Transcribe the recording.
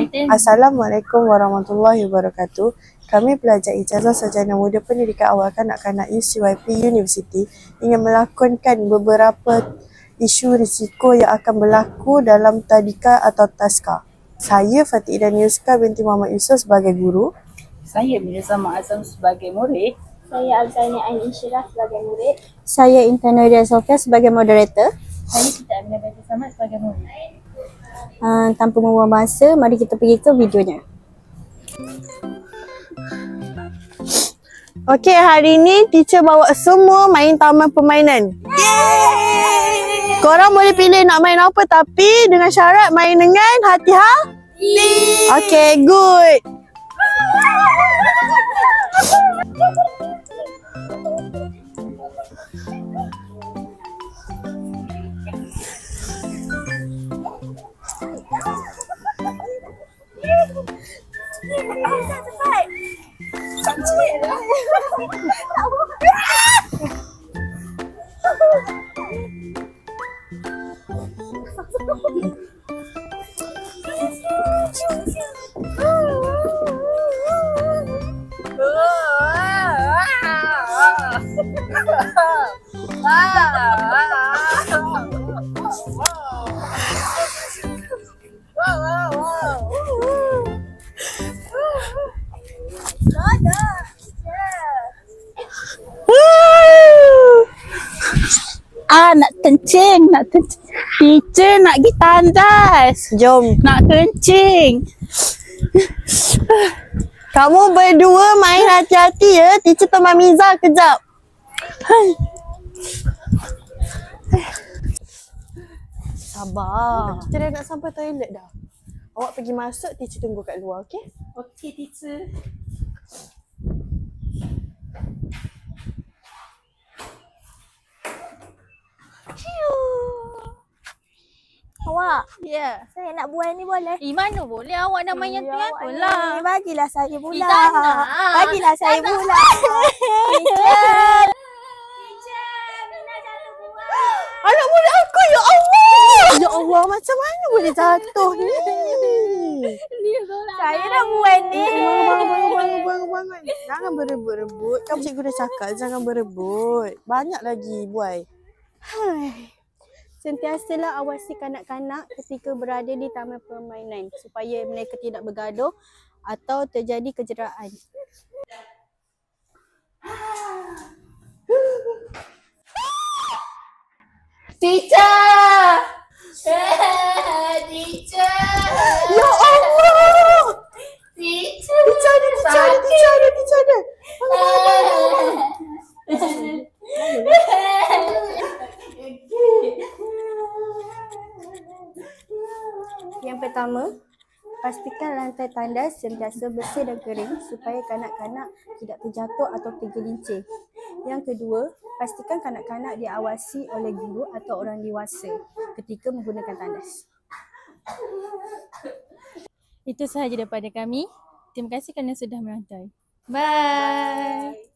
Assalamualaikum warahmatullahi wabarakatuh. Kami pelajar Ijazah Sarjana Muda Pendidikan Awal Kanak-Kanak UCYP University ingin melakonkan beberapa isu risiko yang akan berlaku dalam tadika atau taska. Saya Fatih Idan Yuska binti Muhammad Yusof sebagai guru. Saya Mirza Ma'azam sebagai murid. Saya Abzani Ain Insyirah sebagai murid. Saya Intan Nuria Sofia sebagai moderator. Saya Siti Aminah Binti Samad sebagai murid. Tanpa membuang masa, mari kita pergi ke videonya. Okey, hari ni teacher bawa semua main taman permainan. Yeay! Korang boleh pilih nak main apa tapi dengan syarat main dengan hati-hati. Okey, good. Nak kencing, Teacher nak pergi tandas. Jom. Nak kencing. Kamu berdua main hati-hati ya. Teacher teman Miza kejap. Sabar. Kita dah nak sampai toilet dah. Awak pergi masuk, teacher tunggu kat luar, okey? Okey, teacher. Awak, Ya. saya nak buat ni boleh? Mana boleh awak nak main yang tengah tu lah. Bagilah saya pula. Tak nak. Bagilah saya Tak nak. pula. Teacher. Teacher, Mina jatuh buah. Anak murid aku, ya Allah! Ya Allah, macam mana boleh jatuh ni? Saya dah buat ni. Bangun. Jangan berebut-rebut. Kamu cikgu dah cakap, jangan berebut. Banyak lagi, buai. Sentiasalah awasi kanak-kanak ketika berada di taman permainan supaya mereka tidak bergaduh atau terjadi kecederaan. Teacher! Teacher! Ya Allah! Teacher! Teacher ada. Yang pertama, pastikan lantai tandas sentiasa bersih dan kering supaya kanak-kanak tidak terjatuh atau tergelincir. Yang kedua, pastikan kanak-kanak diawasi oleh guru atau orang dewasa ketika menggunakan tandas. Itu sahaja daripada kami. Terima kasih kerana sudah menonton. Bye.